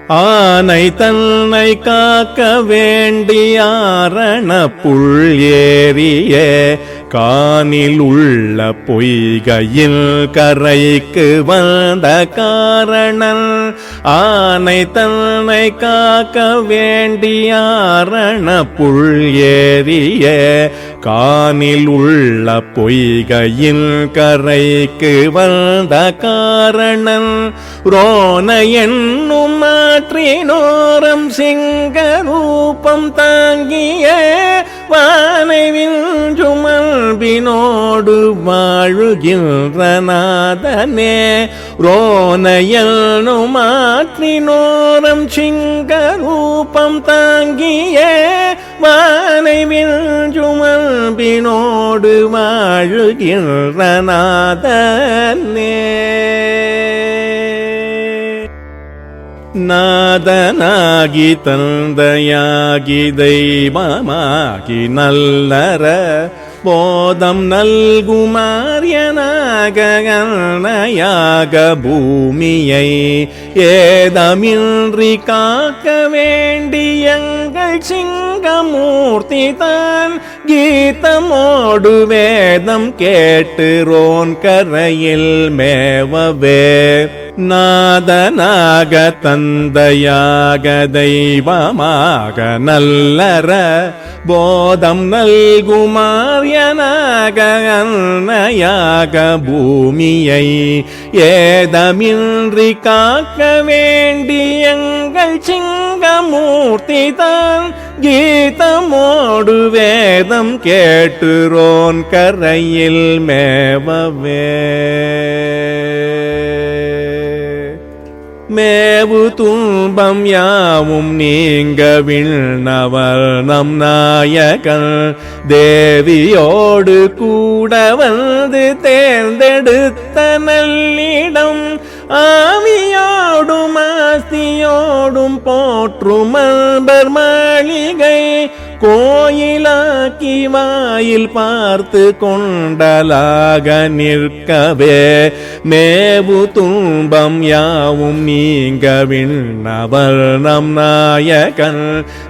ஆனை தன்னை காக்க வேண்டியாரண புல் ஏறிய கானில் உள்ள பொய்கையில் கரைக்கு வந்த காரணன் ஆனை தன்னை காக்க வேண்டியாரண புல் ஏறிய கானில் உள்ள பொய்கையில் கரைக்கு வந்த காரணன் ரோன என்னும் மாற்றினோரம் சிங்க ரூபம் தாங்கிய வானைவில் சுமல்பினோடு வாழுகின்ற நாதனே ரோனையல் மாற்றினோரம் சிங்க ரூபம் தாங்கிய வானைவில் சுமல்பினோடு வாழுகின்ற நாதனே நாதனாகி தந்தையாகி தெய்வமாகி நல்லற போதம் நல்குமாரியனாக பூமியை ஏதமின்றி காக்க வேண்டியங்கள் சிங்கமூர்த்தி தான் கீதமோடு வேதம் கேட்டுரோன் கரையில் மேவவே நாதனாக தந்தையாக தெய்வமாக நல்லற போதம் நல்குமாரியனாக அன்னையாக பூமியை ஏதமின்றி காக்க வேண்டியங்கள் சிங்கமூர்த்தி தான் கீதமோடு வேதம் கேட்டுரோன் கரையில் மேவவே மேவு துன்பம் யாவும் நீங்க விண்ணவர் நம் நாயகன் தேவியோடு கூட வந்து தேர்ந்தெடுத்த நல்லிடம் ஆவியோடும் ஆஸ்தியோடும் போற்றும் அன்பர் மாளிகை கோயிலாக்கி வாயில் பார்த்து கொண்டலாக நிற்கவே மேவு துன்பம் யாவும் நீங்க விண்ணவர் நம் நாயகன்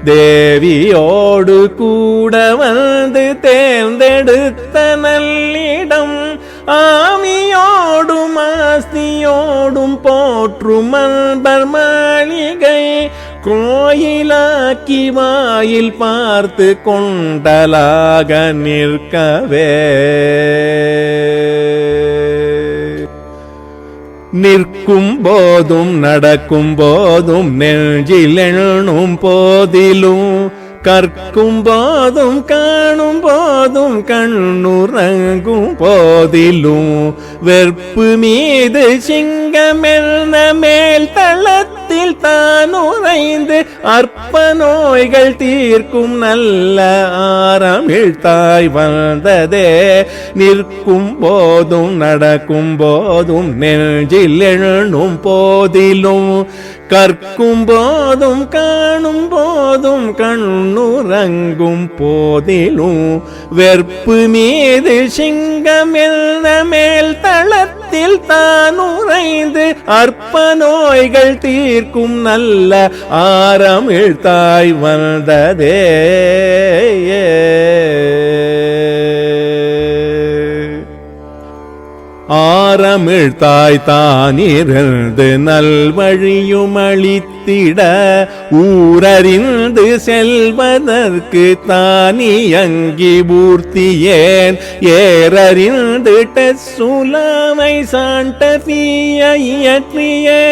தேவியோடு கூட வந்து தேர்ந்தெடுத்த நல்லிடம் ஆவியோடும் ஆஸ்தியோடும் போற்றும் அன்பர் மாளிகை கோயிலாக்கி வாயில் பார்த்து கொண்டலாக நிற்கவே நிற்கும் போதும் நடக்கும் போதும் நெஞ்சில் எண்ணும் போதிலும் கற்கும் போதும் காணும் போதும் கண்ணுறங்கும் போதிலும் வெற்பு மீது சிங்கமெல்ல மேல் தளத்தில் தான் உறைந்து அற்ப நோய்கள் தீர்க்கும் நல்ல ஆரமிழ் தாய் வந்ததே நிற்கும் போதும் நடக்கும் போதும் நெஞ்சில் எண்ணும் போதிலும் கற்கும் போதும் காணும் போதும் கண்ணுறங்கும் போதிலும் வெற்பு மீது சிங்கமெல்ல மேல் தளத்தில் தான் உறைந்து அற்ப நோய்கள் தீர்க்கும் நல்ல ஆரமிழ் தாய் வந்ததே ஆரமிழ் தாய் தானிருந்து நல்வழியும் அளித்திட ஊரறிந்து செல்வதற்கு தானியங்கி பூர்த்தியேன் ஏறறிந்து சுலாமை சாண்டபிய இயற்றியே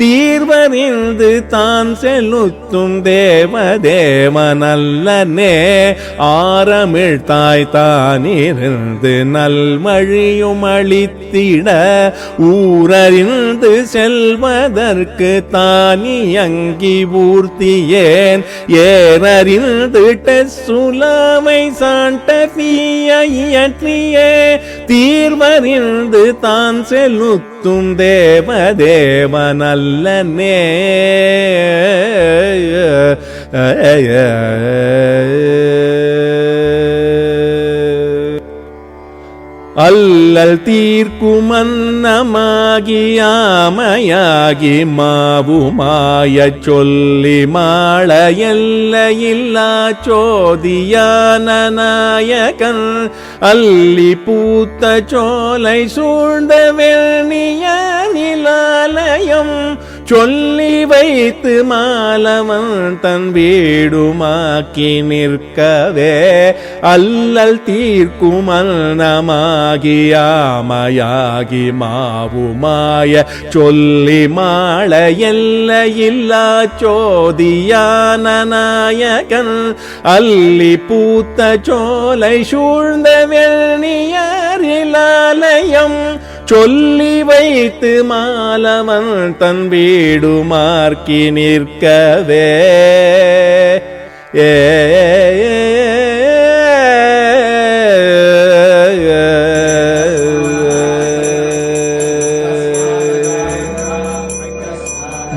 தீர்வறிந்து தான் செலுத்தும் தேவதேவ நல்லனே ஆரமிழ் தாய் தானிருந்து நல்வழியும் அளித்திட ஊரறிந்து செல்வதற்கு தானியங்கி பூர்த்தியேன் ஏறறிந்து சுலாமை சாண்டபிய இயற்றியே தீர்வறிந்து தான் செலுத்தும் தேவதேவ நல்லனே அல்லல் தீர்க்கும் அன்னமாகி ஆமையாகி மாவுமாய சொல்லி மாள எல்லையில்லா சோதியான நாயகன் அல்லி பூத்த சோலை சூழ்ந்த வெள்ளிய நிலாலயம் சொல்லி வைத்து மாலவன் தன் வீடுமாக்கி நிற்கவே அல்லல் தீர்க்கும் அன்னமாகி ஆமையாகி மாவுமாய சொல்லி மாள எல்லையில்லா சோதியான நாயகன் அல்லி பூத்த சோலை சூழ்ந்த வெள்ளியரிலாலயம் சொல்லி வைத்து மாலவன் தன் வீடுமாக்கி நிற்கவே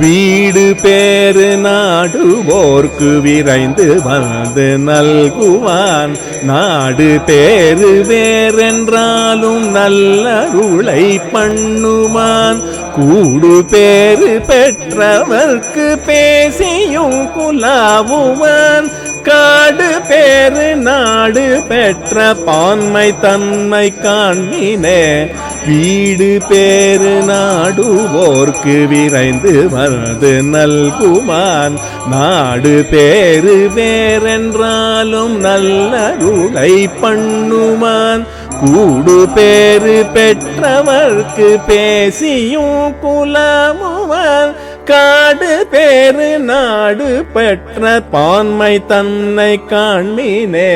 வீடு பேரு நாடுவோர்க்கு விரைந்து வந்து நல்குவான் நாடு பேரு வேறென்றாலும் நல்லருளை பண்ணுவான் கூடு பேரு பெற்றவர்க்கு பேசியும் குலாவுவான் காடு பேரு நாடு பெற்ற பான்மை தன்மை காண்மினே வீடு பேரு நாடுவோர்க்கு விரைந்து வந்து நல்குவான் நாடு பேரு வேறென்றாலும் நல்லருளை பண்ணுவான் கூடு பேரு பெற்றவர்க்கு பேசியும் குலாமுவான் காடு பேரு நாடு பெற்ற பான்மை தன்னை காண்மினே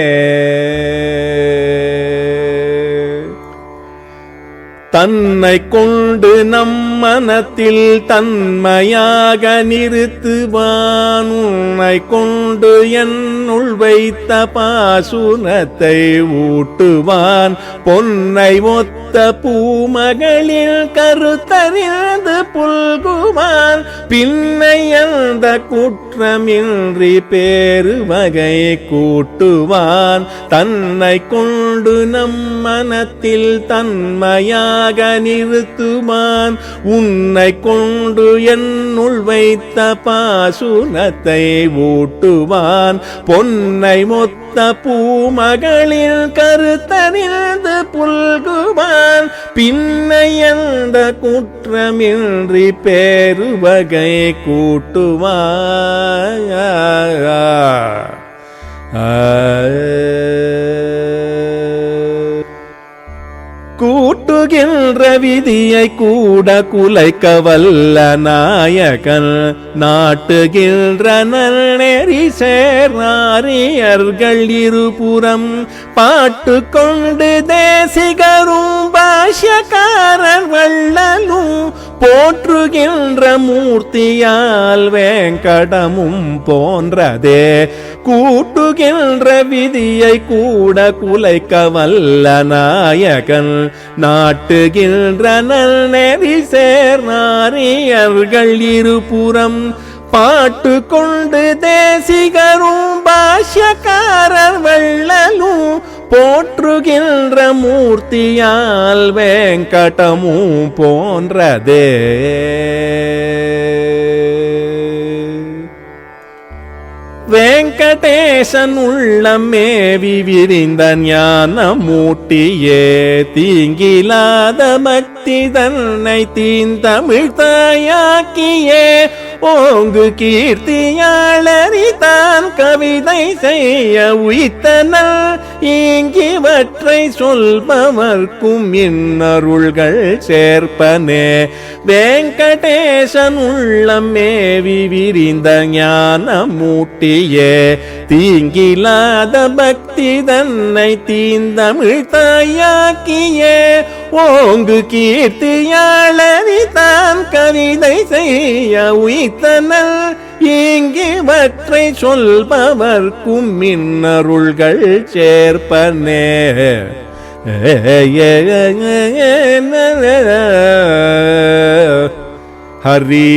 தன்னை கொண்டு நம் மனத்தில் தன்மையாக நிறுத்துவான் உன்னை கொண்டு என்னுள் வைத்த பாசுரத்தை ஊட்டுவான் பொன்னை ஒத்த பூமகளில் கருத்தறிந்து புல்குவான் பின்னை அந்த குற்றமின்றி பேரு வகை கூட்டுவான் தன்னை கொண்டு நம் மனத்தில் தன்மையாக நிறுத்துவான் உன்னை கொண்டு என்னுள் வைத்த பாசுரத்தை ஊட்டுவான் பொன்னை மொத்த பூமகளில் கருத்தறிந்து புல்குவான் பின்னை அந்த குற்றமின்றி பேரு வகை கூட்டுவான் கூட்டுகின்ற விதியை கூட குலைக்க வல்ல நாயகன் நாட்டுகின்ற நன்னெறி சேராரியர்கள் இருபுறம் பாட்டு கொண்டு தேசிகரும் பாஷ்யக்காரர் வள்ளலும் போற்றுகின்ற மூர்த்தியால் வேங்கடமும் போன்றதே கூட்டுகின்ற விதியை கூட குலைக்க வல்ல நாயகன் நாட்டுகின்ற நன்னெறி சேர்நாரியர்கள் இருபுறம் பாட்டு கொண்டு தேசிகரும் பாஷ்யக்காரர் வள்ளலும் போற்றுகின்ற மூர்த்தியால் வேங்கடமும் போன்றதே வெங்கடேசன் உள்ளமேவி விரிந்த ஞான மூட்டியே தீங்கிலாத பக்தி தன்னை தீந்தமிழ் தாயாக்கியே ஓங்கு கீர்த்தியாளரி தான் கவிதை செய்ய உய்த்தனல் இங்கிவற்றை சொல்பவர்க்கும் இன்னருள்கள் சேர்ப்பனே வெங்கடேசன் உள்ளமேவி விரிந்த ஞான மூட்டியே தீங்கிலாத பக்தி தன்னை தீந்தமிழ் தாயாக்கியே ஓங்கு கீர்த்தியாளரி தான் கவிதை செய்ய உய்த்தனல் இங்கிவற்றை சொல்பவர்க்கும் மின்னருள்கள் சேர்ப்பனே ஹரி